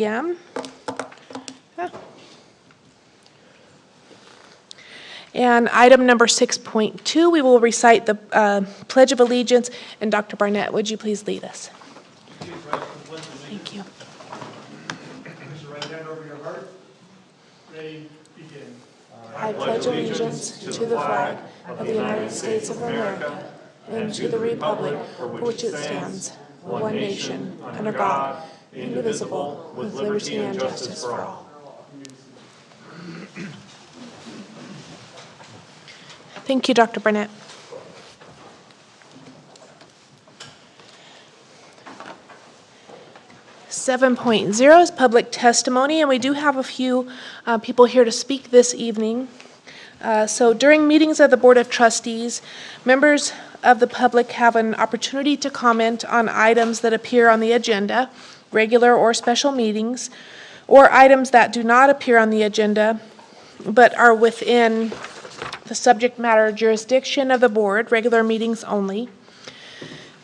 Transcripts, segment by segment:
p.m. And item number 6.2, we will recite the Pledge of Allegiance. And Dr. Barnett, would you please lead us? Thank you. Place your right hand over your heart. Ready, begin. I pledge allegiance to the flag of the United States of America and to the republic for which it stands, one nation, under God, indivisible, with liberty and justice for all. Thank you, Dr. Burnett. Seven point zero is public testimony, and we do have a few people here to speak this evening. So during meetings of the Board of Trustees, members of the public have an opportunity to comment on items that appear on the agenda, regular or special meetings, or items that do not appear on the agenda but are within the subject matter jurisdiction of the board, regular meetings only.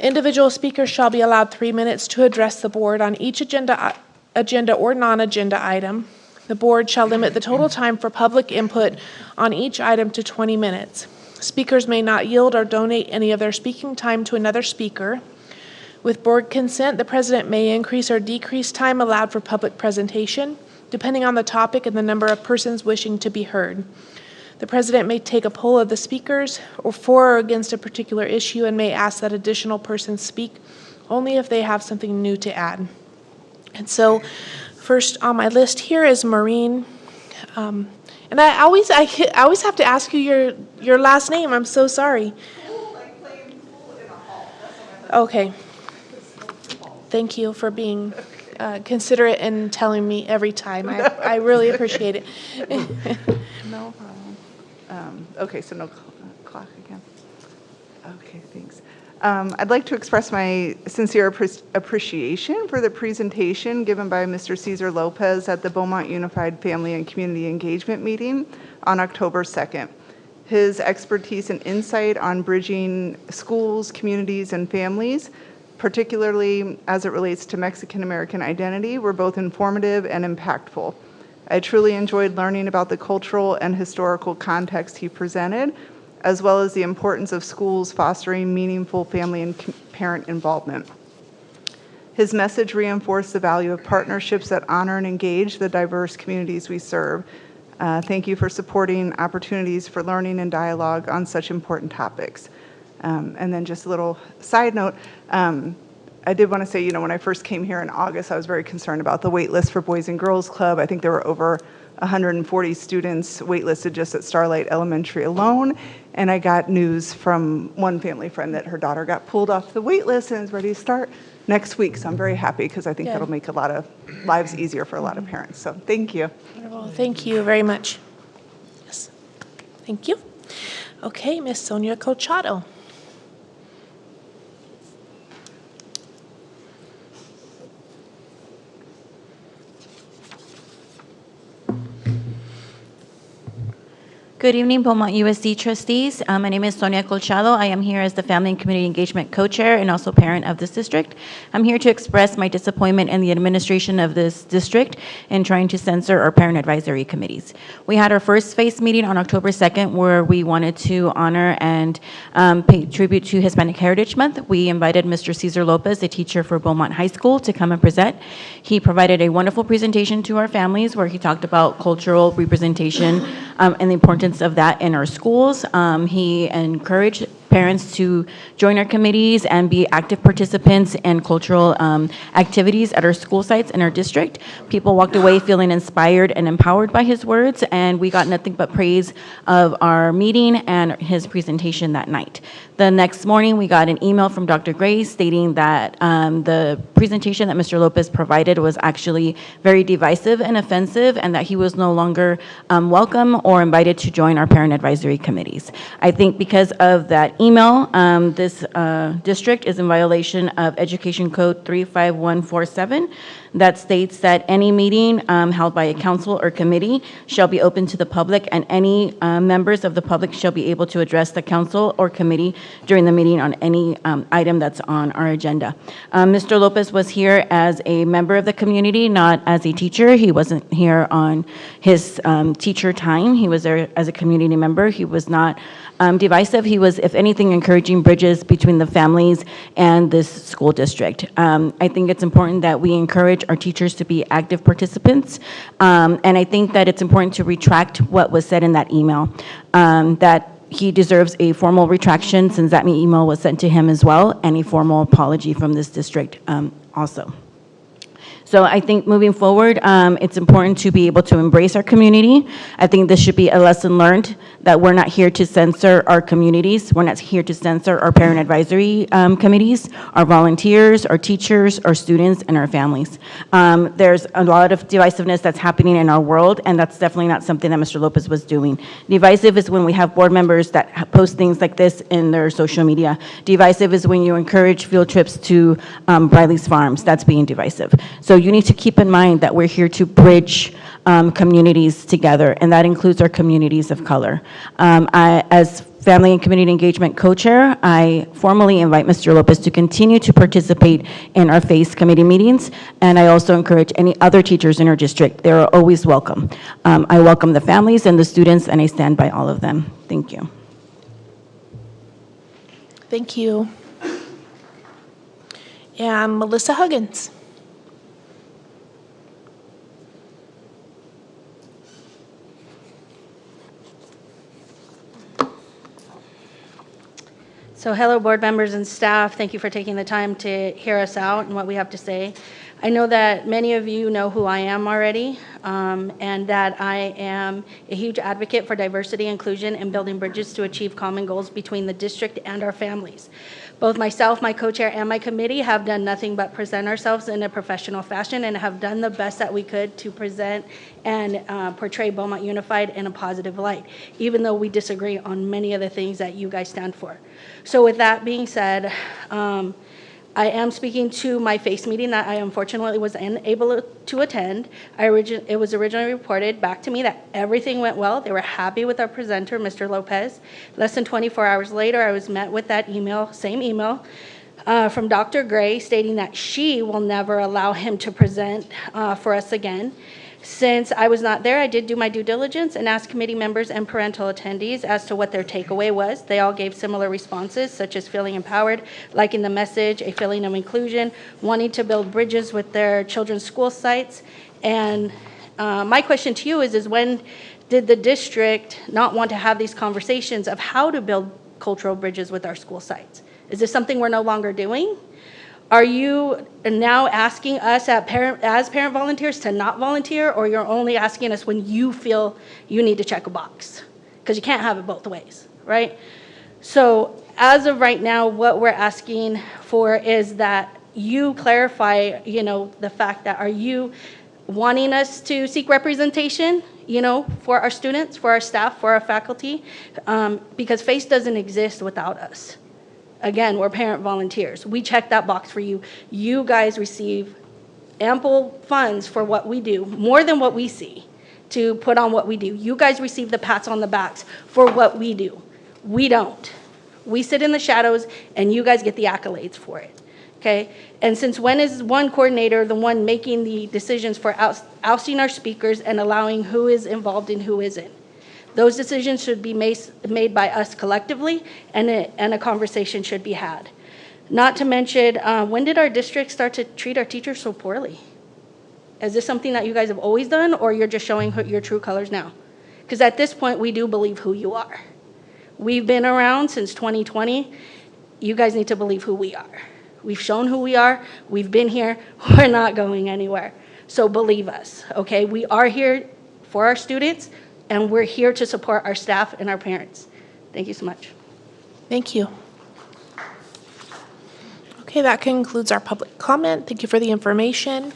Individual speakers shall be allowed 3 minutes to address the board on each agenda or non-agenda item. The board shall limit the total time for public input on each item to 20 minutes. Speakers may not yield or donate any of their speaking time to another speaker. With board consent, the president may increase or decrease time allowed for public presentation, depending on the topic and the number of persons wishing to be heard. The president may take a poll of the speakers or for or against a particular issue and may ask that additional persons speak only if they have something new to add. And so first on my list here is Maureen. And I always have to ask you your last name. I'm so sorry. Okay. Thank you for being considerate and telling me every time. I really appreciate it. No problem. Okay, so no clock again. Okay, thanks. I'd like to express my sincere appreciation for the presentation given by Mr. Cesar Lopez at the Beaumont Unified Family and Community Engagement Meeting on October 2nd. His expertise and insight on bridging schools, communities, and families, particularly as it relates to Mexican American identity, were both informative and impactful. I truly enjoyed learning about the cultural and historical context he presented, as well as the importance of schools fostering meaningful family and parent involvement. His message reinforced the value of partnerships that honor and engage the diverse communities we serve. Thank you for supporting opportunities for learning and dialogue on such important topics. And then just a little side note, I did want to say, when I first came here in August, I was very concerned about the wait list for Boys and Girls Club. I think there were over 140 students waitlisted just at Starlight Elementary alone. And I got news from one family friend that her daughter got pulled off the wait list and is ready to start next week. So I'm very happy because I think that'll make a lot of lives easier for a lot of parents. So thank you. Wonderful. Thank you very much. Yes. Thank you. Okay, Miss Sonia Colchado. Good evening, Beaumont USD trustees. My name is Sonia Colchado. I am here as the Family and Community Engagement Co-Chair and also parent of this district. I'm here to express my disappointment in the administration of this district in trying to censor our parent advisory committees. We had our first phase meeting on October 2nd where we wanted to honor and pay tribute to Hispanic Heritage Month. We invited Mr. Cesar Lopez, a teacher for Beaumont High School, to come and present. He provided a wonderful presentation to our families where he talked about cultural representation and the importance of that in our schools. He encouraged parents to join our committees and be active participants in cultural activities at our school sites in our district. People walked away feeling inspired and empowered by his words, and we got nothing but praise of our meeting and his presentation that night. The next morning, we got an email from Dr. Gray stating that the presentation that Mr. Lopez provided was actually very divisive and offensive, and that he was no longer welcome or invited to join our parent advisory committees. I think because of that email, this district is in violation of Education Code 35147. that states that any meeting held by a council or committee shall be open to the public, and any members of the public shall be able to address the council or committee during the meeting on any item that's on our agenda. Mr. Lopez was here as a member of the community, not as a teacher. He wasn't here on his teacher time. He was there as a community member. He was not divisive. He was, if anything, encouraging bridges between the families and this school district. I think it's important that we encourage our teachers to be active participants, and I think that it's important to retract what was said in that email, that he deserves a formal retraction since that email was sent to him as well, and a formal apology from this district also. So I think moving forward, it's important to be able to embrace our community. I think this should be a lesson learned that we're not here to censor our communities. We're not here to censor our parent advisory committees, our volunteers, our teachers, our students, and our families. There's a lot of divisiveness that's happening in our world, and that's definitely not something that Mr. Lopez was doing. Divisive is when we have board members that post things like this in their social media. Divisive is when you encourage field trips to Briley's Farms. That's being divisive. So you need to keep in mind that we're here to bridge communities together, and that includes our communities of color. As Family and Community Engagement Co-Chair, I formally invite Mr. Lopez to continue to participate in our FACE committee meetings, and I also encourage any other teachers in our district. They are always welcome. I welcome the families and the students, and I stand by all of them. Thank you. Thank you. And Melissa Huggins. So hello, board members and staff. Thank you for taking the time to hear us out and what we have to say. I know that many of you know who I am already, and that I am a huge advocate for diversity, inclusion, and building bridges to achieve common goals between the district and our families. Both myself, my co-chair, and my committee have done nothing but present ourselves in a professional fashion and have done the best that we could to present and portray Beaumont Unified in a positive light, even though we disagree on many of the things that you guys stand for. So with that being said, I am speaking to my FACE meeting that I unfortunately was unable to attend. It was originally reported back to me that everything went well. They were happy with our presenter, Mr. Lopez. Less than 24 hours later, I was met with that email, same email, from Dr. Gray stating that she will never allow him to present for us again. Since I was not there, I did do my due diligence and asked committee members and parental attendees as to what their takeaway was. They all gave similar responses, such as feeling empowered, liking the message, a feeling of inclusion, wanting to build bridges with their children's school sites. And my question to you is when did the district not want to have these conversations of how to build cultural bridges with our school sites? Is this something we're no longer doing? Are you now asking us as parent volunteers to not volunteer, or you're only asking us when you feel you need to check a box? Because you can't have it both ways, right? So as of right now, what we're asking for is that you clarify, the fact that are you wanting us to seek representation, for our students, for our staff, for our faculty, because FACE doesn't exist without us. Again, we're parent volunteers. We check that box for you. You guys receive ample funds for what we do, more than what we see, to put on what we do. You guys receive the pats on the backs for what we do. We don't. We sit in the shadows, and you guys get the accolades for it, okay? And since when is one coordinator the one making the decisions for ousting our speakers and allowing who is involved and who isn't? Those decisions should be made by us collectively, and a conversation should be had. Not to mention, when did our district start to treat our teachers so poorly? Is this something that you guys have always done, or you're just showing your true colors now? Because at this point, we do believe who you are. We've been around since 2020. You guys need to believe who we are. We've shown who we are. We've been here. We're not going anywhere. So believe us, okay? We are here for our students, and we're here to support our staff and our parents. Thank you so much. Thank you. Okay, that concludes our public comment. Thank you for the information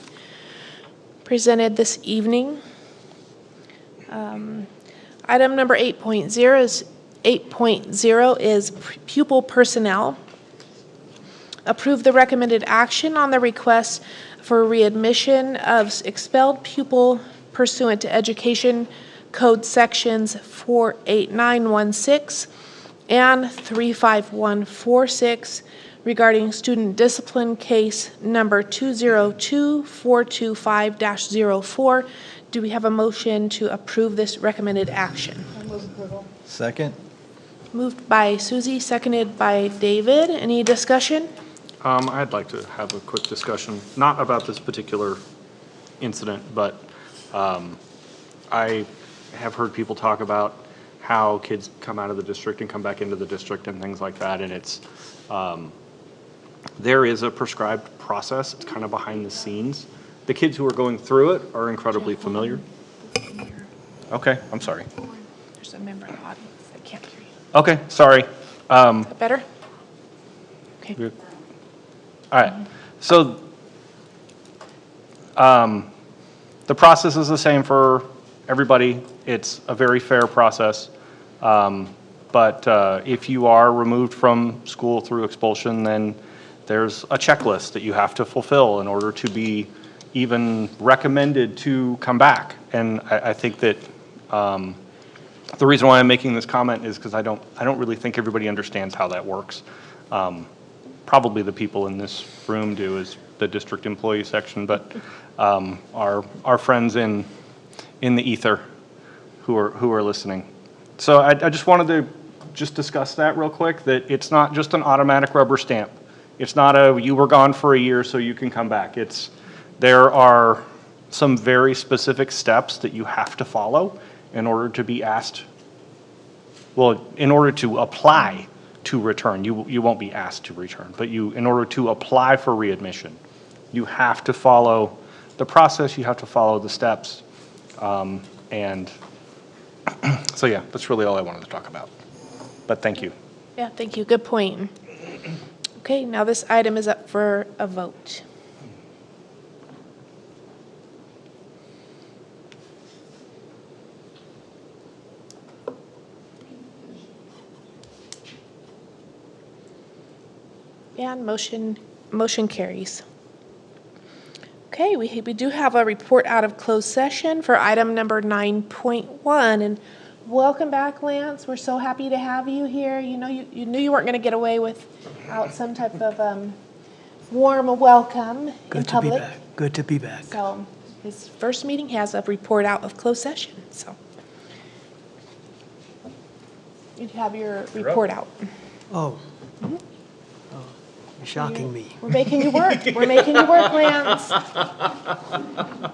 presented this evening. Item number 8.0 is pupil personnel. Approve the recommended action on the request for readmission of expelled pupil pursuant to Education Code Sections 48916 and 35146 regarding student discipline case number 202425-04. Do we have a motion to approve this recommended action? Second? Moved by Susie, seconded by David. Any discussion? I'd like to have a quick discussion, not about this particular incident, but I have heard people talk about how kids come out of the district and come back into the district and things like that, and it's, there is a prescribed process. It's kind of behind the scenes. The kids who are going through it are incredibly familiar. Okay, I'm sorry. There's a member of the audience that can't hear you. Okay, sorry. Is that better? Okay. All right, so the process is the same for everybody. It's a very fair process. But if you are removed from school through expulsion, then there's a checklist that you have to fulfill in order to be even recommended to come back. And I think that the reason why I'm making this comment is because I don't really think everybody understands how that works. Probably the people in this room do, is the district employee section, but our friends in the ether who are listening. So I just wanted to just discuss that real quick, that it's not just an automatic rubber stamp. It's not a, you were gone for a year so you can come back. There are some very specific steps that you have to follow in order to be asked, well, in order to apply to return. You won't be asked to return, but in order to apply for readmission, you have to follow the process, you have to follow the steps. And so yeah, that's really all I wanted to talk about. But thank you. Yeah, thank you. Good point. Okay, now this item is up for a vote. And motion carries. Okay, we do have a report out of closed session for item number 9.1. And welcome back, Lance. We're so happy to have you here. You know, you knew you weren't going to get away without some type of warm welcome in Good to public. be back. Good to be back. So his first meeting has a report out of closed session. So you have your report out. Oh. Oh, you're shocking me. We're making you work. We're making you work, Lance. I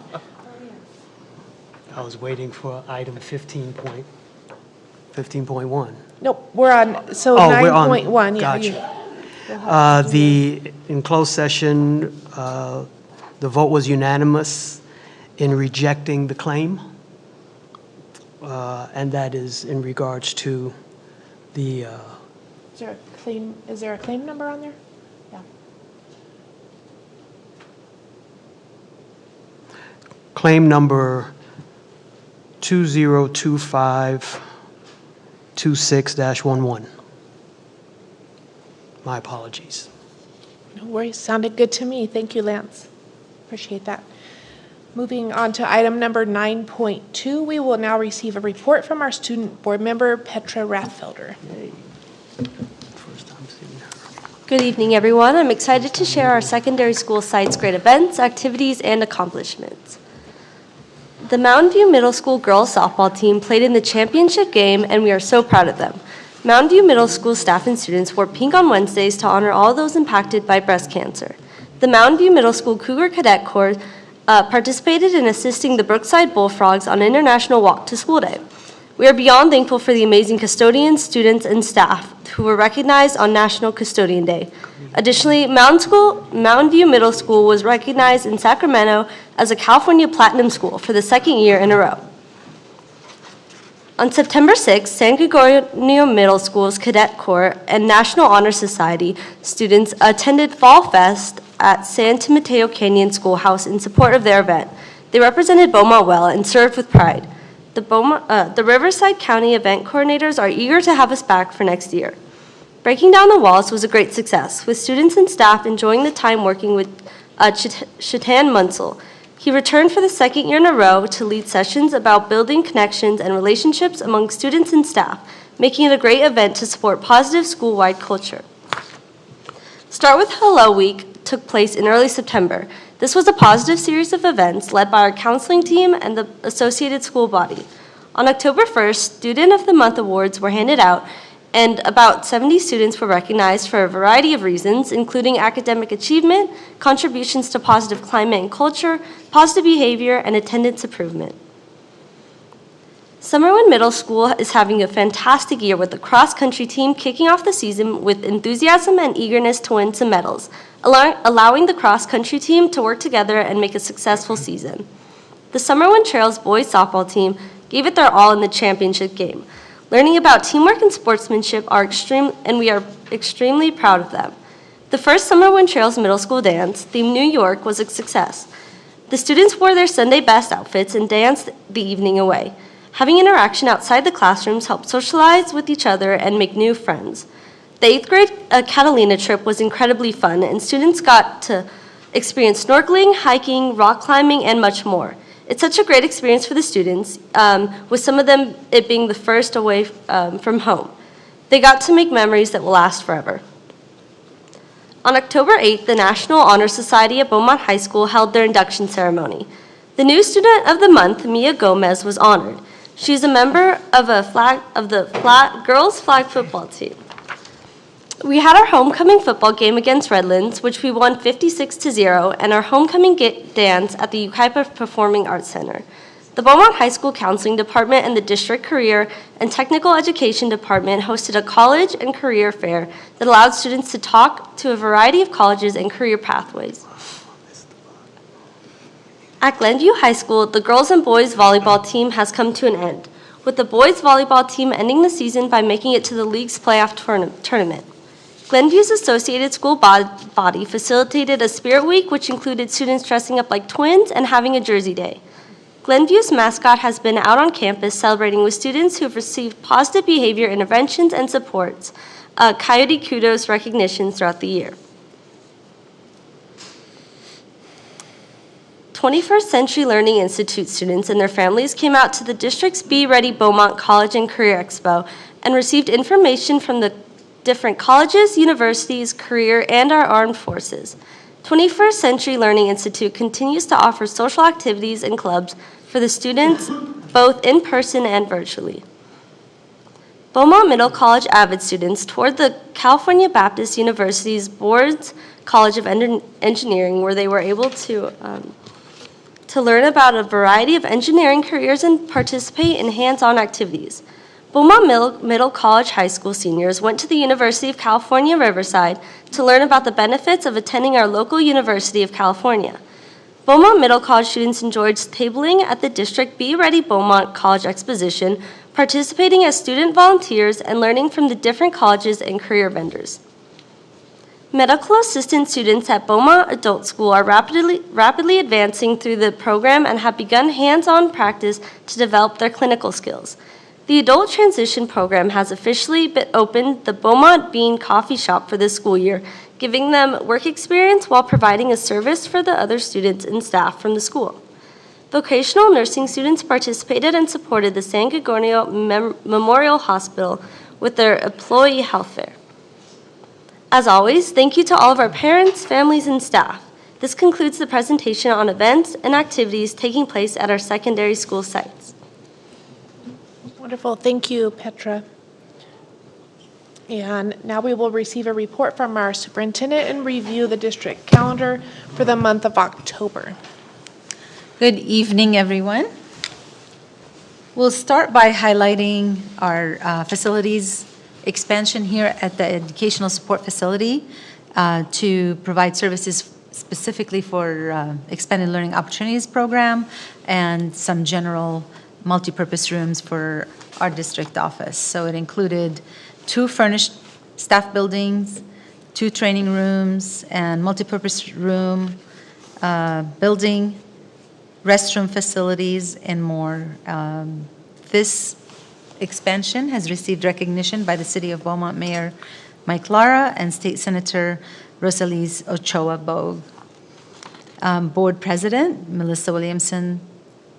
was waiting for item 15.1. Nope, we're on, so Oh, we're on. 9.1. Gotcha. In closed session, the vote was unanimous in rejecting the claim, and that is in regards to the, Is there a claim number on there? Yeah. claim number 202526-11. My apologies. No worries, sounded good to me. Thank you, Lance. Appreciate that. Moving on to item number 9.2, we will now receive a report from our student board member, Petra Rathfelder. First time seeing her. Good evening, everyone. I'm excited to share our secondary school site's great events, activities, and accomplishments. The Mountain View Middle School girls softball team played in the championship game, and we are so proud of them. Mountain View Middle School staff and students wore pink on Wednesdays to honor all those impacted by breast cancer. The Mountain View Middle School Cougar Cadet Corps participated in assisting the Brookside Bullfrogs on International Walk to School Day. We are beyond thankful for the amazing custodians, students, and staff who were recognized on National Custodian Day. Additionally, Mountain View Middle School was recognized in Sacramento as a California Platinum School for the second year in a row. On September 6th, San Gregorio Middle School's Cadet Corps and National Honor Society students attended Fall Fest at San Mateo Canyon Schoolhouse in support of their event. They represented Beaumont well and served with pride. The Riverside County event coordinators are eager to have us back for next year. Breaking Down the Walls was a great success, with students and staff enjoying the time working with Chetan Munsell. He returned for the second year in a row to lead sessions about building connections and relationships among students and staff, making it a great event to support positive school-wide culture. Start with Hello Week took place in early September. This was a positive series of events led by our counseling team and the associated school body. On October 1st, Student of the Month awards were handed out, and about 70 students were recognized for a variety of reasons, including academic achievement, contributions to positive climate and culture, positive behavior, and attendance improvement. Summerwin Middle School is having a fantastic year with the cross-country team kicking off the season with enthusiasm and eagerness to win some medals, allowing the cross-country team to work together and make a successful season. The Summerwin Trails boys softball team gave it their all in the championship game. Learning about teamwork and sportsmanship and we are extremely proud of them. The first Summerwin Trails Middle School dance, themed New York, was a success. The students wore their Sunday best outfits and danced the evening away. Having interaction outside the classrooms helped socialize with each other and make new friends. The 8th grade Catalina trip was incredibly fun, and students got to experience snorkeling, hiking, rock climbing, and much more. It's such a great experience for the students, with some of them it being the first away from home. They got to make memories that will last forever. On October 8th, the National Honor Society at Beaumont High School held their induction ceremony. The new Student of the Month, Mia Gomez, was honored. She is a member of the girls' flag football team. We had our homecoming football game against Redlands, which we won 56-0, and our homecoming dance at the Yucaipa Performing Arts Center. The Beaumont High School Counseling Department and the District Career and Technical Education Department hosted a college and career fair that allowed students to talk to a variety of colleges and career pathways. At Glenview High School, the girls and boys volleyball team has come to an end, with the boys volleyball team ending the season by making it to the league's playoff tournament. Glenview's associated school body facilitated a spirit week, which included students dressing up like twins and having a jersey day. Glenview's mascot has been out on campus celebrating with students who have received positive behavior interventions and supports, Coyote Kudos recognitions throughout the year. 21st Century Learning Institute students and their families came out to the district's Be Ready Beaumont College and Career Expo and received information from the different colleges, universities, career, and our armed forces. 21st Century Learning Institute continues to offer social activities and clubs for the students, both in person and virtually. Beaumont Middle College Avid students toured the California Baptist University's Board's College of Engineering, where they were able to learn about a variety of engineering careers and participate in hands-on activities. Beaumont Middle College High School seniors went to the University of California, Riverside to learn about the benefits of attending our local University of California. Beaumont Middle College students enjoyed tabling at the District Be Ready Beaumont College Exposition, participating as student volunteers and learning from the different colleges and career vendors. Medical assistant students at Beaumont Adult School are rapidly advancing through the program and have begun hands-on practice to develop their clinical skills. The Adult Transition Program has officially opened the Beaumont Bean Coffee Shop for this school year, giving them work experience while providing a service for the other students and staff from the school. Vocational nursing students participated and supported the San Gregorio Memorial Hospital with their employee health fair. As always, thank you to all of our parents, families, and staff. This concludes the presentation on events and activities taking place at our secondary school sites. Wonderful. Thank you, Petra. And now we will receive a report from our superintendent and review the district calendar for the month of October. Good evening, everyone. We'll start by highlighting our facilities expansion here at the Educational Support Facility to provide services specifically for Expanded Learning Opportunities Program and some general multipurpose rooms for our district office. So it included 2 furnished staff buildings, 2 training rooms, and multipurpose room, building, restroom facilities, and more. This expansion has received recognition by the City of Beaumont Mayor Mike Lara and State Senator Rosalise Ochoa Bogue. Board President Melissa Williamson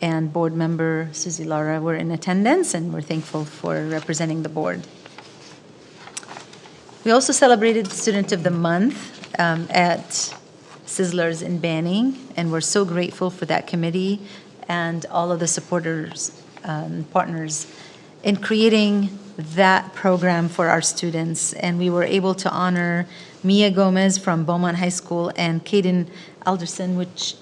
and Board Member Susie Laura were in attendance, and we're thankful for representing the board. We also celebrated Student of the Month at Sizzlers in Banning, and we're so grateful for that committee and all of the supporters and partners in creating that program for our students. And we were able to honor Mia Gomez from Beaumont High School and Caden Alderson, which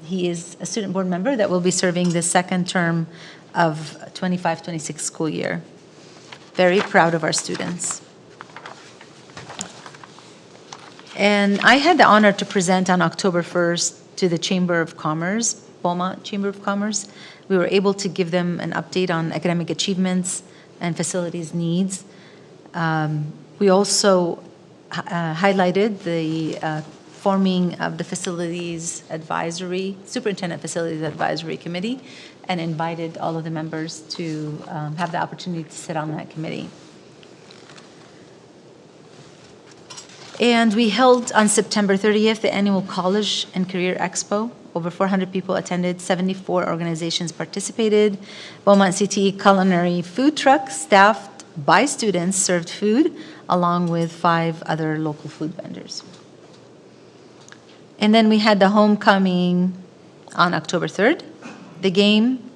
he is a student board member that will be serving the second term of 25-26 school year. Very proud of our students. And I had the honor to present on October 1st to the Chamber of Commerce, Beaumont Chamber of Commerce. We were able to give them an update on academic achievements and facilities needs. We also highlighted the forming of the Superintendent Facilities Advisory Committee, and invited all of the members to have the opportunity to sit on that committee. And we held on September 30th the annual College and Career Expo. Over 400 people attended, 74 organizations participated. Beaumont CTE culinary food trucks staffed by students served food, along with 5 other local food vendors. And then we had the homecoming on October 3rd. The game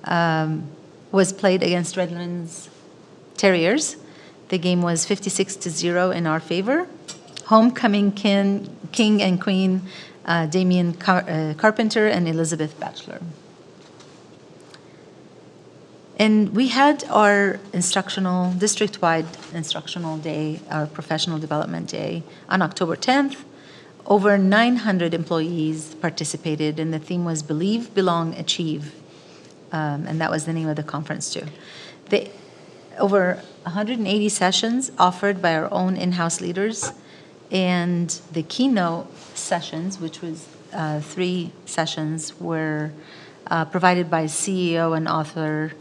was played against Redlands Terriers. The game was 56-0 in our favor. Homecoming king and queen, Damian Carpenter and Elizabeth Batchelor. And we had our district-wide instructional day, our professional development day, on October 10th. Over 900 employees participated, and the theme was Believe, Belong, Achieve. And that was the name of the conference, too. Over 180 sessions offered by our own in-house leaders, and the keynote sessions, which was 3 sessions, were provided by CEO and author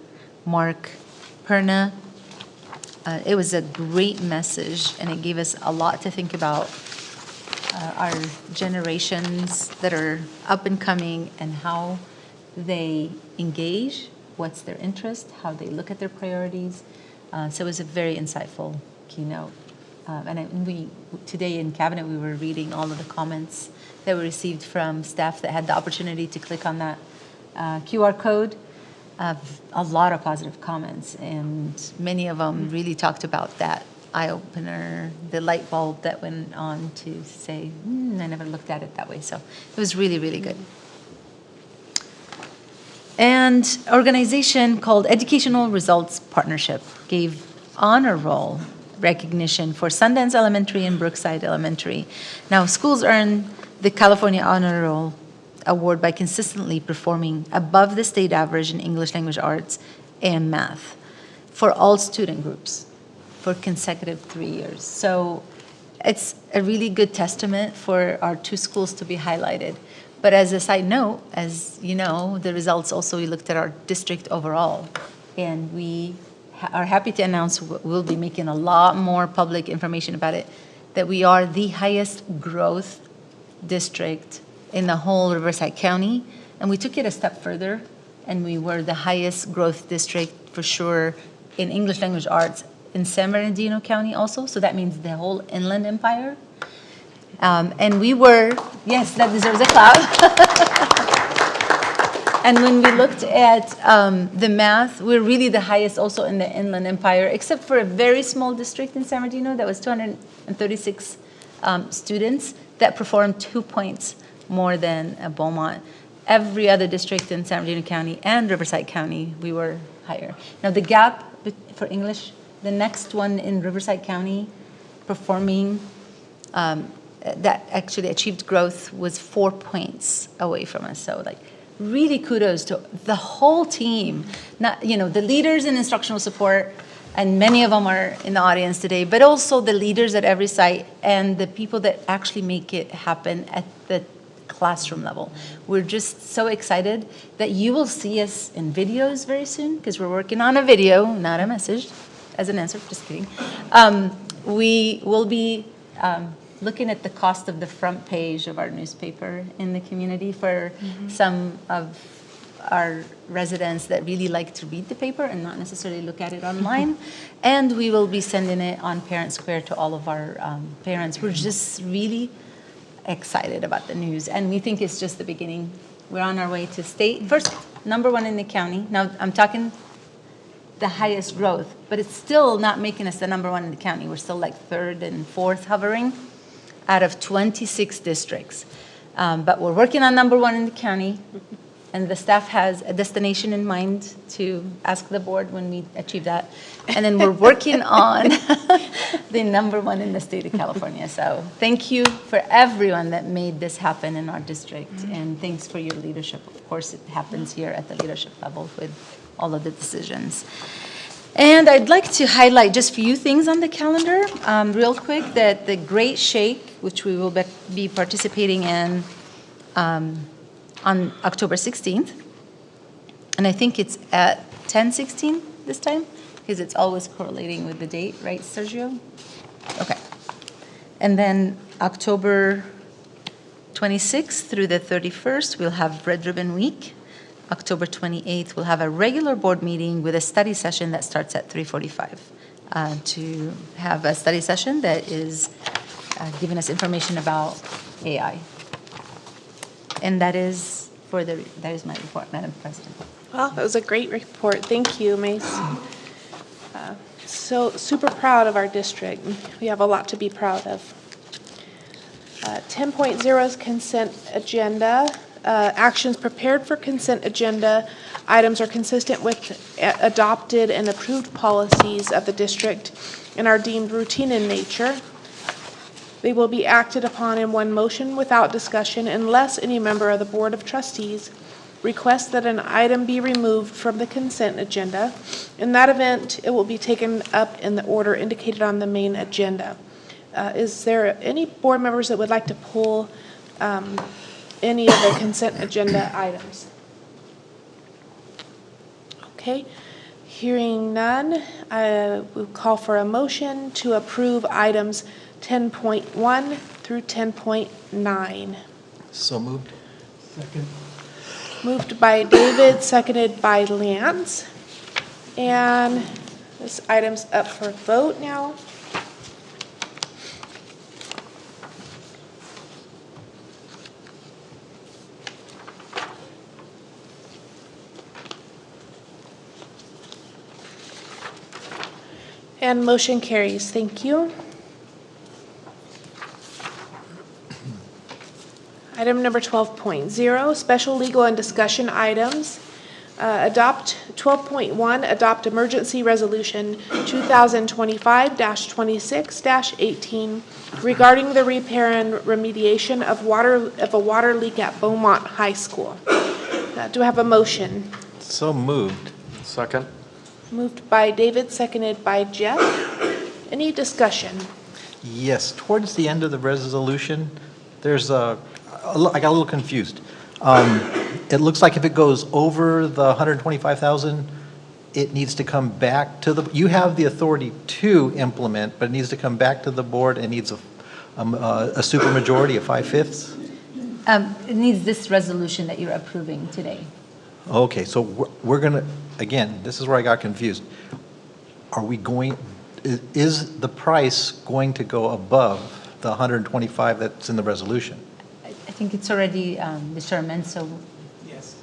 Mark Perna. It was a great message, and it gave us a lot to think about our generations that are up and coming and how they engage, what's their interest, how they look at their priorities. So it was a very insightful keynote. Today in Cabinet, we were reading all of the comments that we received from staff that had the opportunity to click on that QR code. A lot of positive comments, and many of them really talked about that eye-opener, the light bulb that went on to say, I never looked at it that way. So it was really, really good. And organization called Educational Results Partnership gave honor roll recognition for Sundance Elementary and Brookside Elementary. Now, schools earn the California Honor Roll Award by consistently performing above the state average in English language arts and math for all student groups for consecutive 3 years. So it's a really good testament for our 2 schools to be highlighted. But as a side note, as you know, the results also, we looked at our district overall, and we are happy to announce we'll be making a lot more public information about it, that we are the highest growth district in the whole Riverside County. And we took it a step further, and we were the highest growth district for sure in English language arts in San Bernardino County also. So that means the whole Inland Empire. And we were, yes, that deserves a clap. And when we looked at the math, we're really the highest also in the Inland Empire, except for a very small district in San Bernardino that was 236 students that performed 2 points more than Beaumont. Every other district in San Bernardino County and Riverside County, we were higher. Now the gap for English, the next one in Riverside County performing that actually achieved growth was 4 points away from us. So like really kudos to the whole team, not, the leaders in instructional support, and many of them are in the audience today, but also the leaders at every site and the people that actually make it happen at the classroom level. We're just so excited that you will see us in videos very soon, because we're working on a video, not a message, as an answer, just kidding. We will be looking at the cost of the front page of our newspaper in the community for some of our residents that really like to read the paper and not necessarily look at it online. And we will be sending it on Parent Square to all of our parents. We're just really excited about the news, and we think it's just the beginning. We're on our way to state, first, #1 in the county. Now, I'm talking the highest growth, but it's still not making us the #1 in the county. We're still like 3rd and 4th hovering out of 26 districts. But we're working on #1 in the county, and the staff has a destination in mind to ask the board when we achieve that. And then we're working on the #1 in the state of California. So thank you for everyone that made this happen in our district, and thanks for your leadership. Of course, it happens here at the leadership level with all of the decisions. And I'd like to highlight just a few things on the calendar real quick, that the Great Shake, which we will be participating in on October 16th. And I think it's at 10:16 this time, because it's always correlating with the date, right, Sergio? Okay. And then October 26th through the 31st, we'll have Red Ribbon Week. October 28th, we'll have a regular board meeting with a study session that starts at 3:45 to have a study session that is giving us information about AI. And that is my report, Madam President. Well, that was a great report. Thank you, Mace. So super proud of our district. We have a lot to be proud of. 10.0 is consent agenda. Actions prepared for consent agenda items are consistent with adopted and approved policies of the district and are deemed routine in nature. They will be acted upon in one motion without discussion unless any member of the Board of Trustees requests that an item be removed from the consent agenda. In that event, it will be taken up in the order indicated on the main agenda. Is there any board members that would like to pull any of the consent agenda items? Okay. Hearing none, I will call for a motion to approve items 10.1 through 10.9. So moved. Second. Moved by David, seconded by Lance. And this item's up for vote now. And motion carries. Thank you. Item number 12.0, special legal and discussion items. Adopt 12.1, adopt emergency resolution 2025-26-18 regarding the repair and remediation of a water leak at Beaumont High School. Do I have a motion? So moved. Second. Moved by David, seconded by Jeff. Any discussion? Yes, towards the end of the resolution, there's I got a little confused. It looks like if it goes over the 125,000, it needs to come back to the, you have the authority to implement, but it needs to come back to the board and needs a supermajority of 5/5. It needs this resolution that you're approving today. Okay, so we're going to, again, this is where I got confused. Are we going, is the price going to go above the 125 that's in the resolution? I think it's already determined, so Yes.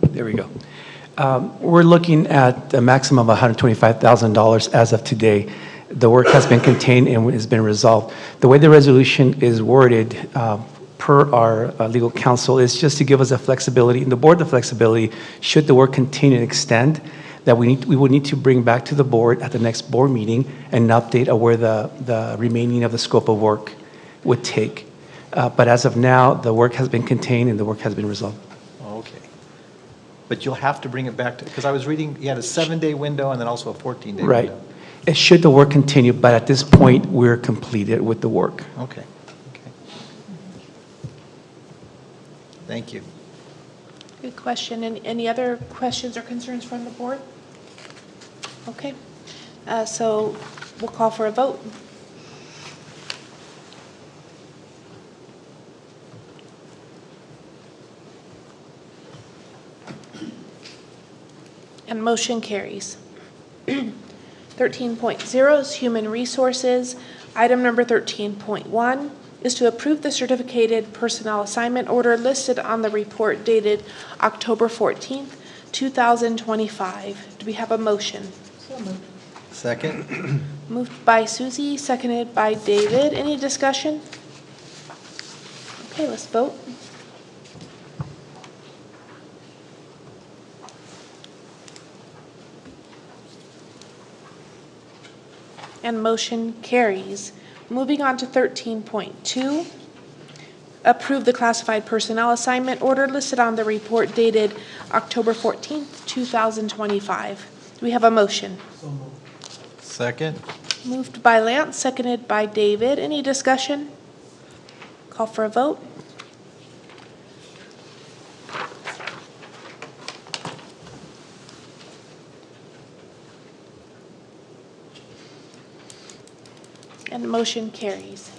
There we go. We're looking at a maximum of $125,000 as of today. The work has been contained and has been resolved. The way the resolution is worded, per our legal counsel, is just to give us a flexibility, and the board the flexibility, should the work continue and extend, that we would need to bring back to the board at the next board meeting an update of where the remaining of the scope of work would take. But as of now, the work has been contained and the work has been resolved. Okay. But you'll have to bring it back to, because I was reading, you had a 7-day window and then also a 14-day Right. window. It should the work continue, but at this point, we're completed with the work. Okay. Okay. Thank you. Good question. Any other questions or concerns from the board? Okay, so we'll call for a vote. And motion carries. 13.0 is Human Resources. Item number 13.1 is to approve the certificated personnel assignment order listed on the report dated October 14th, 2025. Do we have a motion? Second? Moved by Susie, seconded by David. Any discussion? Okay, let's vote. And motion carries. Moving on to 13.2, approve the classified personnel assignment order listed on the report dated October 14th, 2025. Do we have a motion? Second? Moved by Lance, seconded by David. Any discussion? Call for a vote. And the motion carries.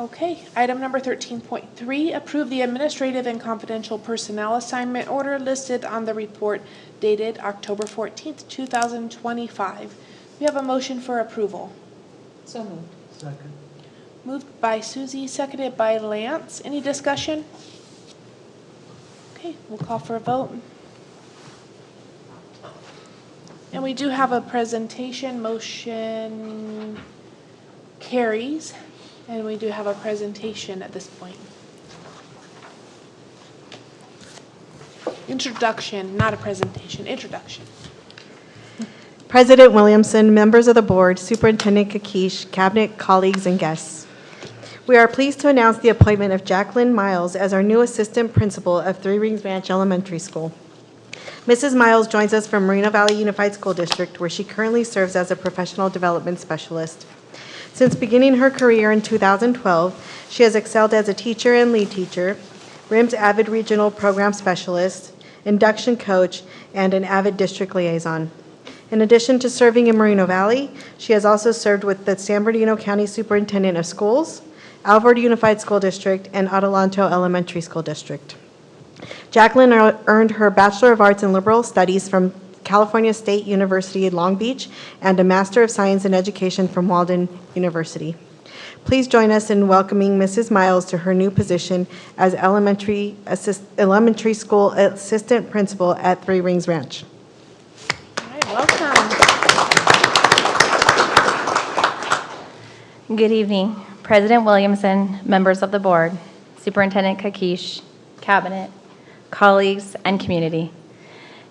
Okay, item number 13.3, approve the administrative and confidential personnel assignment order listed on the report dated October 14th, 2025. We have a motion for approval. So moved. Second. Moved by Susie, seconded by Lance. Any discussion? Okay, we'll call for a vote. And we do have a presentation. Motion carries. And we do have a presentation at this point. Introduction, not a presentation, introduction. President Williamson, members of the board, Superintendent Kakish, cabinet colleagues, and guests. We are pleased to announce the appointment of Jacqueline Miles as our new assistant principal of Three Rings Ranch Elementary School. Mrs. Miles joins us from Moreno Valley Unified School District, where she currently serves as a professional development specialist. Since beginning her career in 2012, she has excelled as a teacher and lead teacher, RIMS Avid Regional Program Specialist, induction coach, and an Avid District Liaison. In addition to serving in Moreno Valley, she has also served with the San Bernardino County Superintendent of Schools, Alvord Unified School District, and Adelanto Elementary School District. Jacqueline earned her Bachelor of Arts in Liberal Studies from California State University in Long Beach and a Master of Science in Education from Walden University. Please join us in welcoming Mrs. Miles to her new position as elementary school assistant principal at Three Rings Ranch. All right, welcome. Good evening, President Williamson, members of the board, Superintendent Kakish, cabinet, colleagues, and community.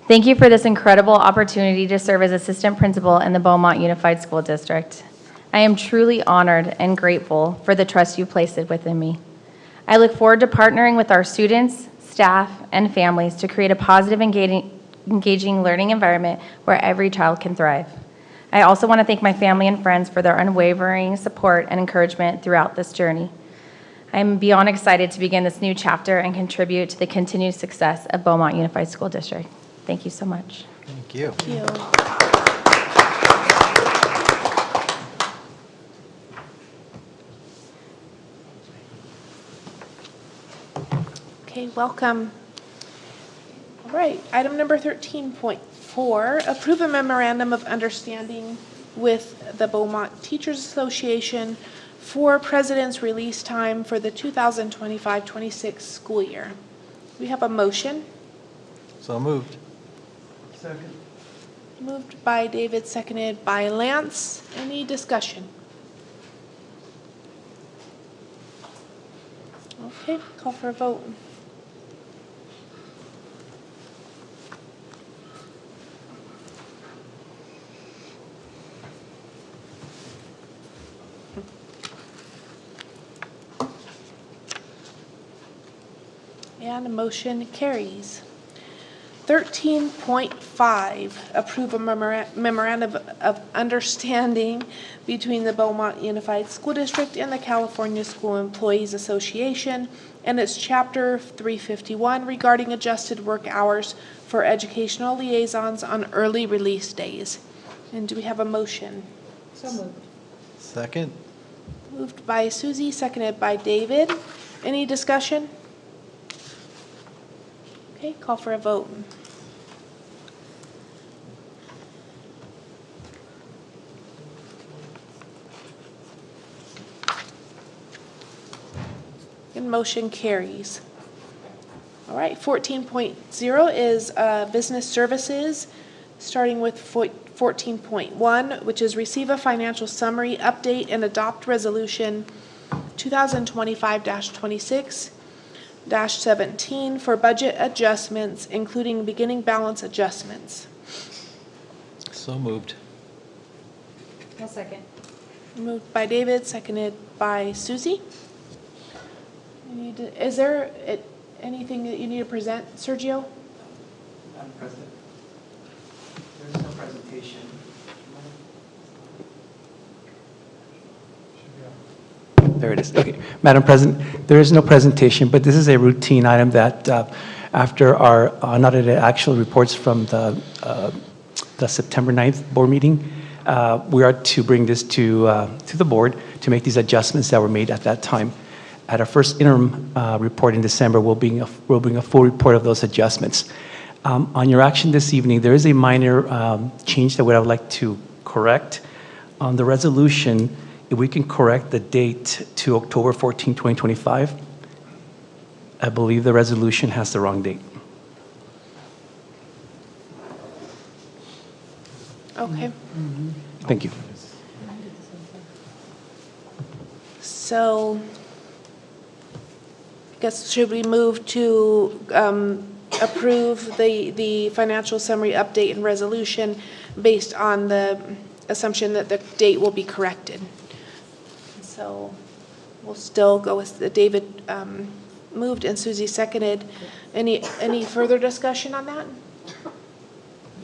Thank you for this incredible opportunity to serve as assistant principal in the Beaumont Unified School District. I am truly honored and grateful for the trust you placed within me. I look forward to partnering with our students, staff, and families to create a positive, engaging learning environment where every child can thrive. I also want to thank my family and friends for their unwavering support and encouragement throughout this journey. I am beyond excited to begin this new chapter and contribute to the continued success of Beaumont Unified School District. Thank you so much. Thank you. Thank you. Okay, welcome. All right, item number 13.4, approve a memorandum of understanding with the Beaumont Teachers Association for President's release time for the 2025-26 school year. We have a motion. So moved. Second. Moved by David, seconded by Lance. Any discussion? Okay, call for a vote. And the motion carries. 13.5, approve a memorandum of understanding between the Beaumont Unified School District and the California School Employees Association and its Chapter 351 regarding adjusted work hours for educational liaisons on early release days. And do we have a motion? So moved. Second? Moved by Susie, seconded by David. Any discussion? Okay, call for a vote. And motion carries. All right, 14.0 is business services, starting with 14.1, which is receive a financial summary, update, and adopt resolution 2025-26-17 for budget adjustments, including beginning balance adjustments. So moved. I'll second. Moved by David, seconded by Susie. Is there anything that you need to present, Sergio? Madam President, there's no presentation. There it is. Okay. Madam President, there is no presentation, but this is a routine item that after our unaudited actual reports from the September 9th board meeting, we are to bring this to the board to make these adjustments that were made at that time. At our first interim report in December, we'll bring a full report of those adjustments. On your action this evening, there is a minor change that I would like to correct. On the resolution, if we can correct the date to October 14, 2025, I believe the resolution has the wrong date. Okay. Thank you. So, I guess should we move to approve the financial summary update and resolution based on the assumption that the date will be corrected? So we'll still go with David moved and Susie seconded. Any further discussion on that?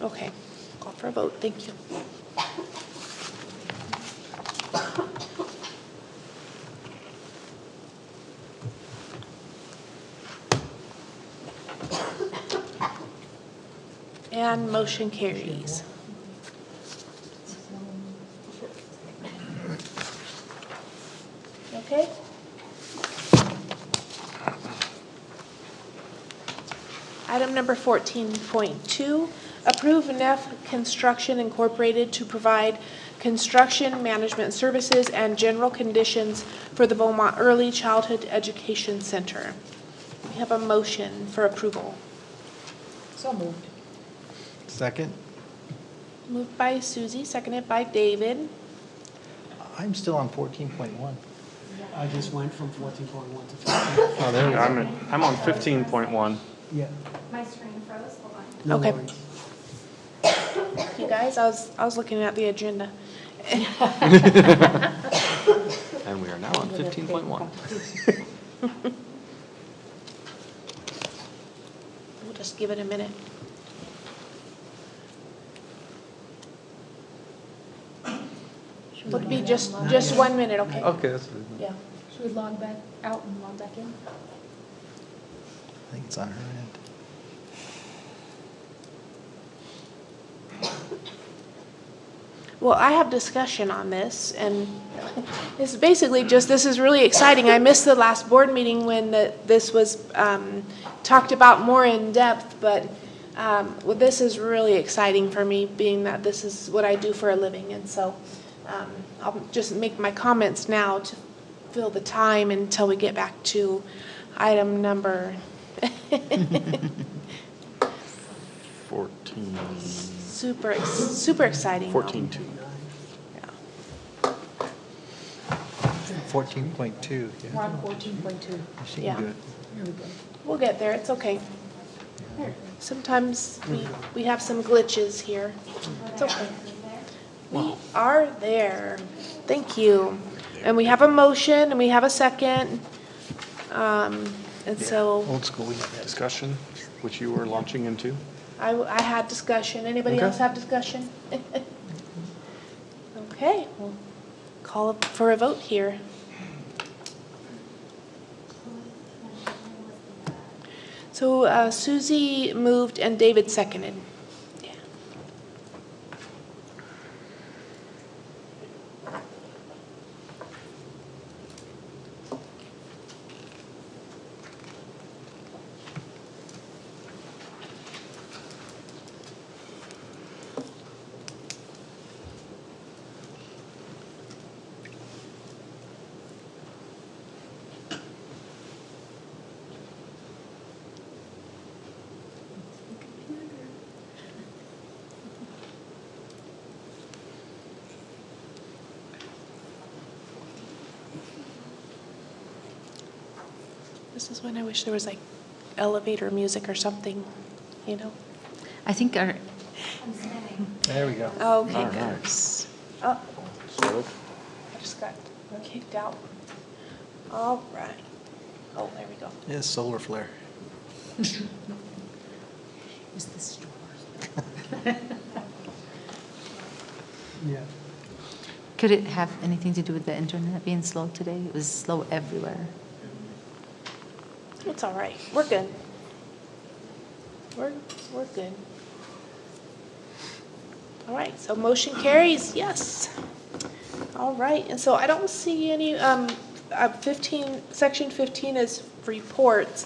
Okay, call for a vote. Thank you. And motion carries. Okay. Item number 14.2, approve NEF Construction Incorporated to provide construction management services and general conditions for the Beaumont Early Childhood Education Center. We have a motion for approval. So moved. Second? Moved by Susie, seconded by David. I'm still on 14.1. I just went from 14.1 to 15. Oh, there we go. I'm on 15.1. Yeah. My screen froze, hold on. No Okay. worries. You guys, I was looking at the agenda. And we are now on 15.1. We'll just give it a minute. Would be just 1 minute, okay? Okay, that's, Yeah. Should we log back out and log back in? I think it's on her end. Well, I have discussion on this, and it's basically just, this is really exciting. I missed the last board meeting when this was talked about more in depth, but well, this is really exciting for me, being that this is what I do for a living, and so I'll just make my comments now to fill the time until we get back to item number 14. super exciting. 14.2. Yeah. 14.2, We're yeah. on 14.2. You seem Yeah. good. Here we go. We'll get there, it's okay. Sometimes we have some glitches here. It's okay. We are there. Thank you. And we have a motion and we have a second. And so, Old school, we have that. Discussion, which you were launching into? I had discussion. Anybody Okay. else have discussion? Okay, we'll call for a vote here. So Susie moved and David seconded. Yeah. This is when I wish there was like elevator music or something, you know? I think our, There we go. Okay, good. Oh, I just got kicked out. All right. Oh, there we go. Yeah, solar flare. is this Yeah. Could it have anything to do with the internet being slow today? It was slow everywhere. It's all right. We're good. We're good. All right, so motion carries, yes. All right, and so I don't see any, 15, section 15 is reports.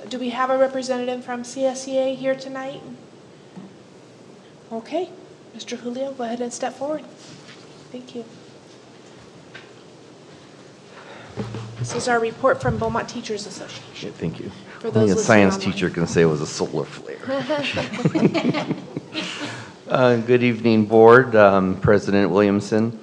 Do we have a representative from CSEA here tonight? Okay, Mr. Julio, go ahead and step forward. Thank you. This is our report from Beaumont Teachers Association. Yeah, thank you. For Only those a listening science online. teacher can say it was a solar flare. Good evening, Board, President Williamson,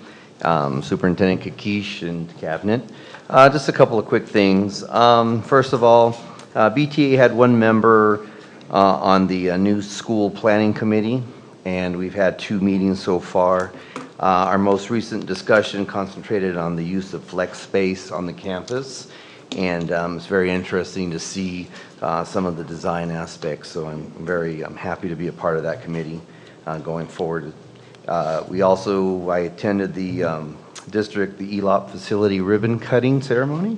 Superintendent Kakish, and Cabinet. Just a couple of quick things. First of all, BTA had one member on the new school planning committee, and we've had 2 meetings so far. Our most recent discussion concentrated on the use of flex space on the campus, and it's very interesting to see some of the design aspects, so I'm very happy to be a part of that committee going forward. I attended the district, the ELOP facility ribbon cutting ceremony.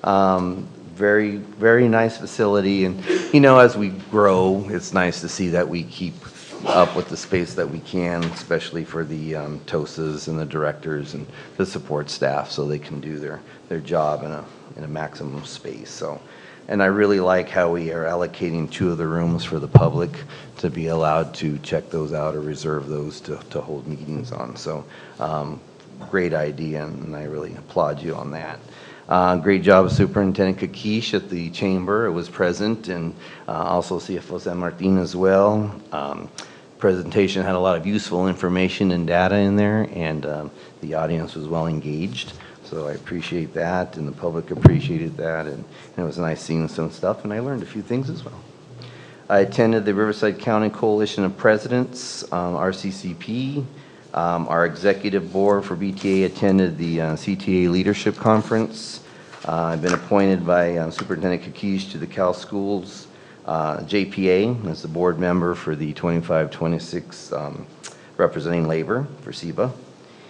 Very, very nice facility, and as we grow, it's nice to see that we keep up with the space that we can, especially for the TOSAs and the directors and the support staff, so they can do their job in a maximum space. So, and I really like how we are allocating 2 of the rooms for the public to be allowed to check those out or reserve those to hold meetings on. So, great idea, and I really applaud you on that. Great job, Superintendent Kakish at the chamber. It was present, and also CFO San Martin as well. Presentation had a lot of useful information and data in there, and the audience was well engaged. So I appreciate that, and the public appreciated that, and it was nice seeing some stuff, and I learned a few things as well. I attended the Riverside County Coalition of Presidents, RCCP. Our executive board for BTA attended the CTA Leadership Conference. I've been appointed by Superintendent Kakish to the Cal Schools JPA as the board member for the 25-26 representing labor for SEBA.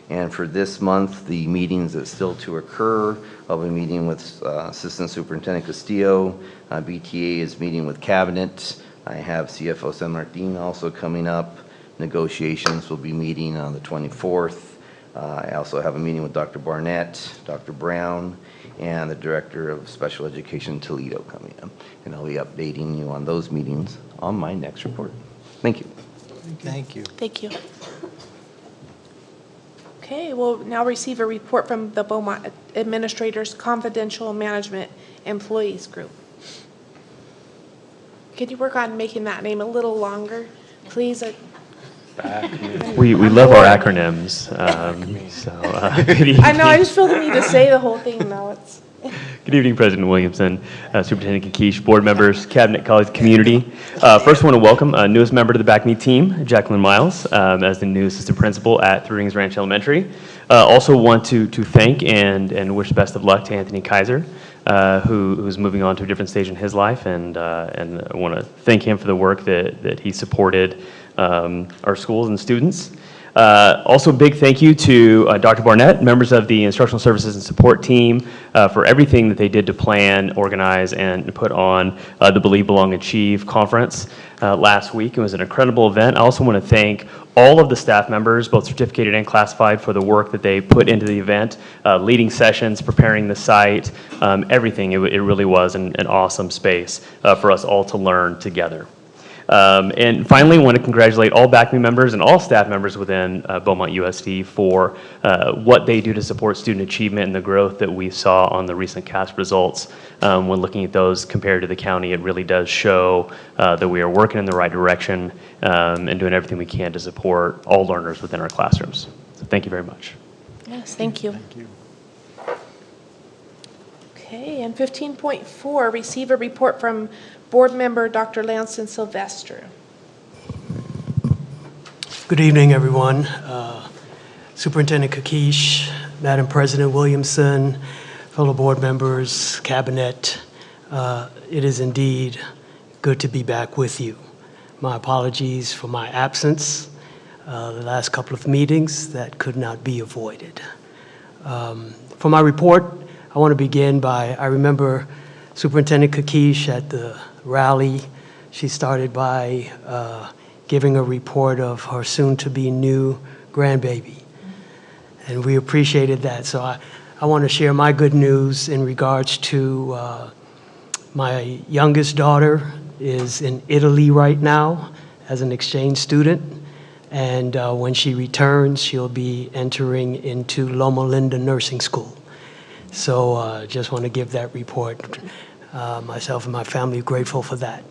And for this month, the meetings that still to occur, I'll be meeting with Assistant Superintendent Castillo. BTA is meeting with Cabinet. I have CFO San Martin also coming up. Negotiations will be meeting on the 24th. I also have a meeting with Dr. Barnett, Dr. Brown, and the Director of Special Education Toledo coming up. And I'll be updating you on those meetings on my next report. Thank you. Thank you. Thank you. Okay, we'll now receive a report from the Beaumont Administrators Confidential Management Employees Group. Can you work on making that name a little longer, please? We love our acronyms. I know, I just feel the need to say the whole thing, though. It's Good evening, President Williamson, Superintendent Kakish, board members, cabinet, colleagues, community. First, I want to welcome a newest member to the BACME team, Jacqueline Miles, as the new assistant principal at Three Rings Ranch Elementary. Also want to thank and wish best of luck to Anthony Kaiser, who's moving on to a different stage in his life, and I want to thank him for the work that he supported our schools and students. Also, a big thank you to Dr. Barnett, members of the Instructional Services and Support team, for everything that they did to plan, organize, and put on the Believe, Belong, Achieve conference last week. It was an incredible event. I also want to thank all of the staff members, both certificated and classified, for the work that they put into the event, leading sessions, preparing the site, everything. It really was an awesome space for us all to learn together. And finally, I want to congratulate all BACME members and all staff members within Beaumont USD for what they do to support student achievement and the growth that we saw on the recent CASP results. When looking at those compared to the county, it really does show that we are working in the right direction and doing everything we can to support all learners within our classrooms. So thank you very much. Yes, thank you. Okay, and 15.4, receive a report from Board Member Dr. Lanston Sylvester. Good evening, everyone. Superintendent Kakish, Madam President Williamson, fellow board members, cabinet, it is indeed good to be back with you. My apologies for my absence the last couple of meetings that could not be avoided. For my report, I want to begin by, I remember Superintendent Kakish at the rally. She started by giving a report of her soon-to-be new grandbaby, and we appreciated that. So I want to share my good news in regards to my youngest daughter is in Italy right now as an exchange student, and when she returns, she'll be entering into Loma Linda Nursing School. So just want to give that report. Myself and my family are grateful for that.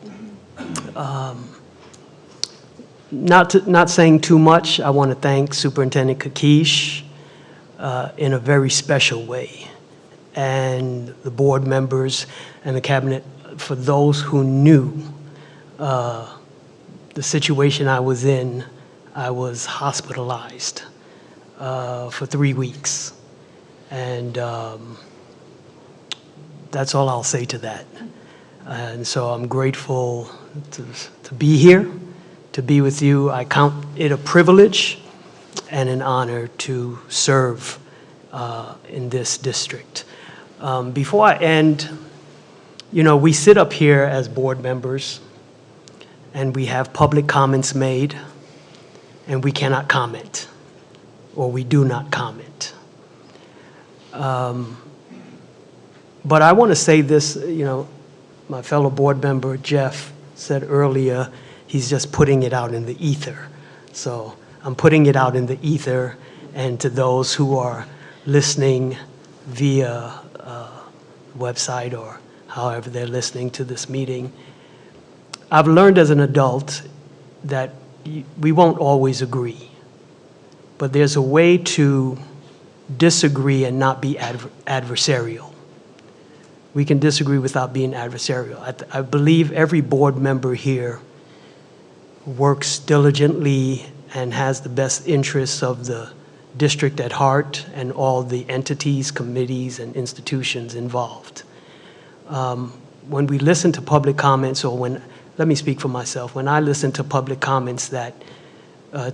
Not saying too much, I want to thank Superintendent Kakish in a very special way, and the board members and the cabinet for those who knew the situation I was in. I was hospitalized for 3 weeks, and that's all I'll say to that. And so I'm grateful to be here, to be with you. I count it a privilege and an honor to serve in this district. Before I end, you know, we sit up here as board members and we have public comments made and we cannot comment, or we do not comment. But I want to say this, you know, my fellow board member, Jeff, said earlier, he's just putting it out in the ether. So I'm putting it out in the ether, and to those who are listening via website or however they're listening to this meeting, I've learned as an adult that we won't always agree, but there's a way to disagree and not be adversarial. We can disagree without being adversarial. I believe every board member here works diligently and has the best interests of the district at heart and all the entities, committees, and institutions involved. When we listen to public comments, or let me speak for myself, when I listen to public comments that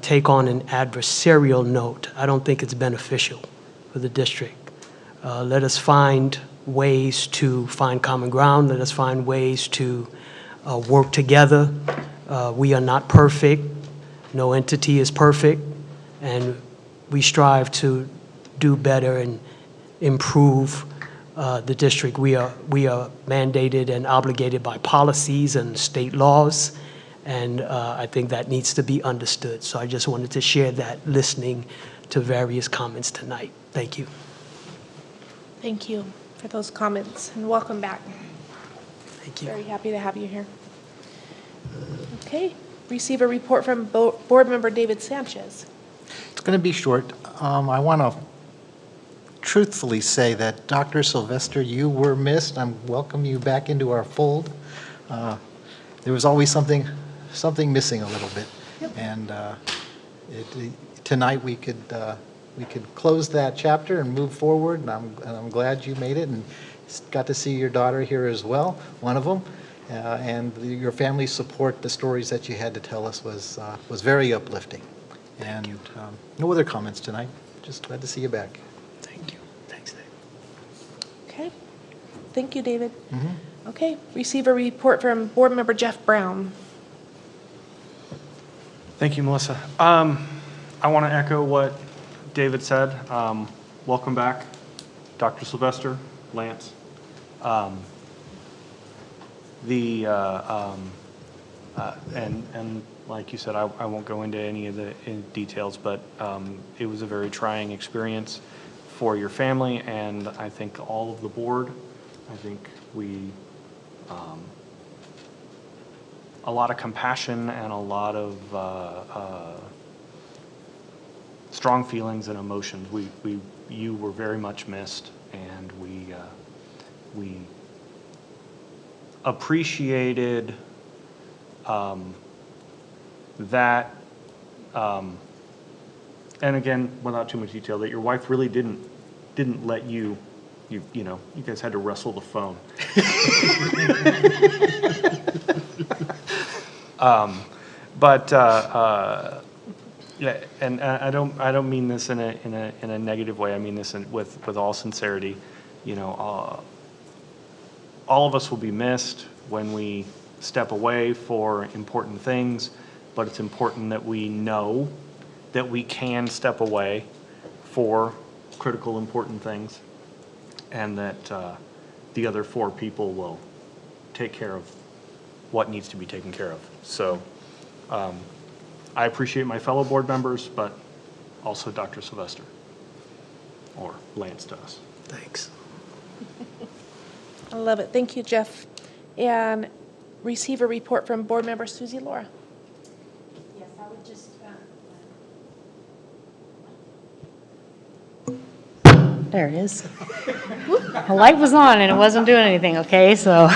take on an adversarial note, I don't think it's beneficial for the district. Let us find ways to find common ground. Let us find ways to work together. We are not perfect. No entity is perfect. And we strive to do better and improve the district. We are mandated and obligated by policies and state laws. And I think that needs to be understood. So I just wanted to share that, listening to various comments tonight. Thank you. Thank you for those comments, and welcome back. Thank you. Very happy to have you here. Okay, receive a report from Board Member David Sanchez. It's going to be short. I want to truthfully say that Dr. Sylvester, you were missed. I welcome you back into our fold. There was always something missing a little bit. And tonight we could close that chapter and move forward, and I'm glad you made it and got to see your daughter here as well, one of them. And your family's support, the stories that you had to tell us was very uplifting. And no other comments tonight. Just glad to see you back. Thank you. Thanks, Dave. Okay. Thank you, David. Okay, receive a report from Board Member Jeff Brown. Thank you, Melissa. I want to echo what David said. Welcome back, Dr. Sylvester, Lance. And like you said, I won't go into any of the details, but it was a very trying experience for your family, and I think all of the board. I think we, a lot of compassion and a lot of strong feelings and emotions. You were very much missed, and we appreciated that, and again, without too much detail, that your wife really didn't let you guys had to wrestle the phone. Yeah, and I don't mean this in a negative way. I mean this with all sincerity. All of us will be missed when we step away for important things, but it's important that we know that we can step away for critical, important things, and that the other 4 people will take care of what needs to be taken care of. So I appreciate my fellow board members, but also Dr. Sylvester, or Lance to us. Thanks. I love it. Thank you, Jeff. And receive a report from Board Member Susie Laura. Yes, I would just. There it is. The light was on and it wasn't doing anything, okay? So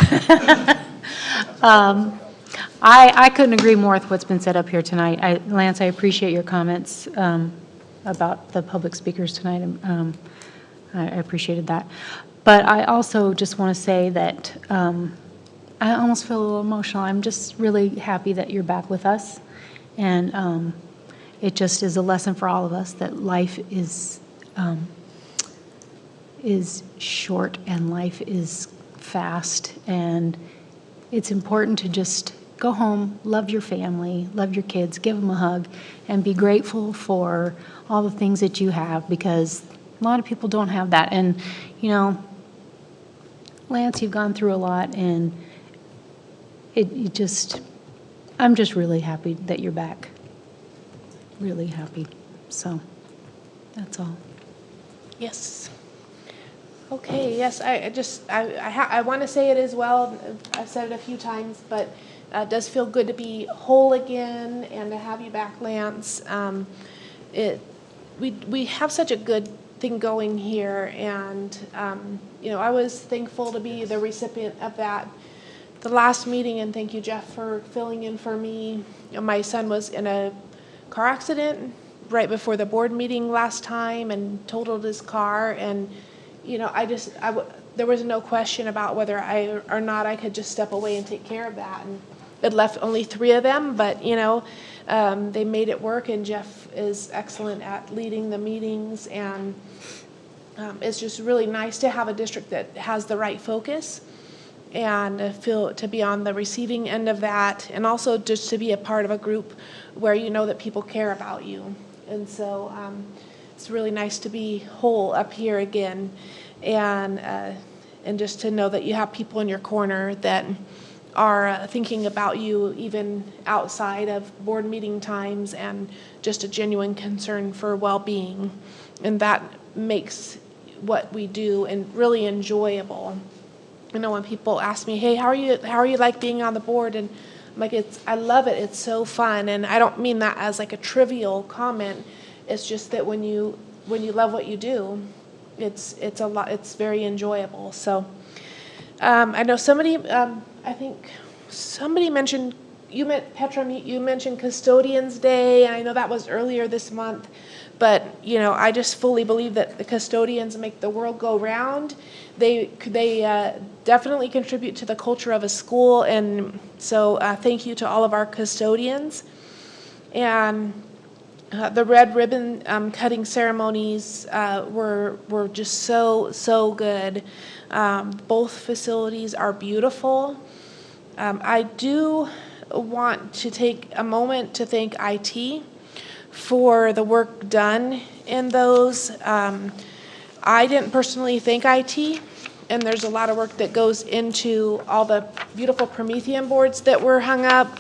I couldn't agree more with what's been said up here tonight. Lance, I appreciate your comments about the public speakers tonight. I appreciated that. But I also just want to say that I almost feel a little emotional. I'm just really happy that you're back with us. And it just is a lesson for all of us that life is short and life is fast. And it's important to just go home, love your family, love your kids, give them a hug, and be grateful for all the things that you have, because a lot of people don't have that. And, Lance, you've gone through a lot, and I'm just really happy that you're back. Really happy. So that's all. Yes. Okay, yes, I want to say it as well. I've said it a few times, but it does feel good to be whole again and to have you back, Lance. We have such a good thing going here, and I was thankful to be the recipient of that the last meeting, and thank you, Jeff, for filling in for me. My son was in a car accident right before the board meeting last time and totaled his car, and there was no question about whether I could just step away and take care of that. And it left only 3 of them, but they made it work, and Jeff is excellent at leading the meetings, and it's just really nice to have a district that has the right focus, and to be on the receiving end of that, and also just to be a part of a group where you know that people care about you. And so it's really nice to be whole up here again, and just to know that you have people in your corner that are thinking about you even outside of board meeting times, and just a genuine concern for well-being. And that makes what we do and really enjoyable. When people ask me, hey, how are you like being on the board? And I'm like, I love it. It's so fun. And I don't mean that as like a trivial comment. It's just that when you love what you do, it's a lot, it's very enjoyable. So I know somebody, I think somebody mentioned, Petra, you mentioned Custodians Day, and I know that was earlier this month, but, I just fully believe that the custodians make the world go round. They definitely contribute to the culture of a school, and so thank you to all of our custodians. And the red ribbon cutting ceremonies were just so good. Both facilities are beautiful. I do want to take a moment to thank IT for the work done in those. I didn't personally thank IT, and there's a lot of work that goes into all the beautiful Promethean boards that were hung up,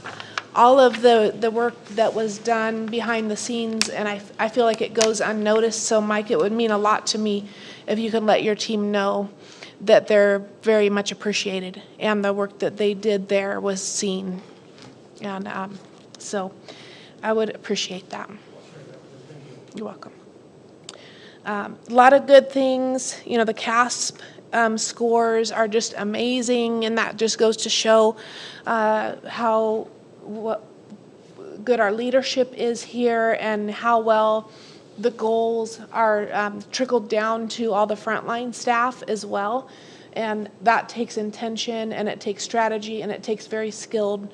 all of the work that was done behind the scenes, and I feel like it goes unnoticed. So Mike, it would mean a lot to me if you could let your team know that they're very much appreciated, and the work that they did there was seen. And so I would appreciate that. You're welcome. A lot of good things. The CASP scores are just amazing, and that just goes to show how good our leadership is here and how well the goals are trickled down to all the frontline staff as well. And that takes intention, and it takes strategy, and it takes very skilled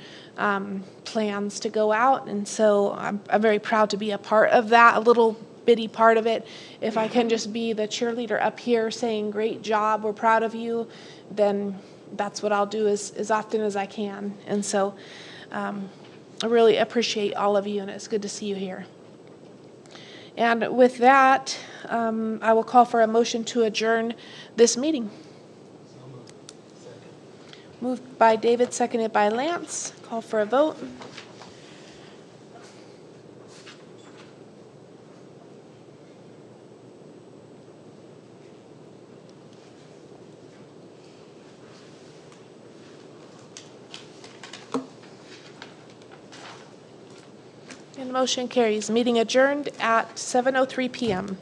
plans to go out. And so I'm very proud to be a part of that, a little bitty part of it. If I can just be the cheerleader up here saying, great job, we're proud of you, then that's what I'll do as often as I can. And so I really appreciate all of you, and it's good to see you here. And with that, I will call for a motion to adjourn this meeting. Moved by David, seconded by Lance. Call for a vote. And motion carries. Meeting adjourned at 7:03 p.m.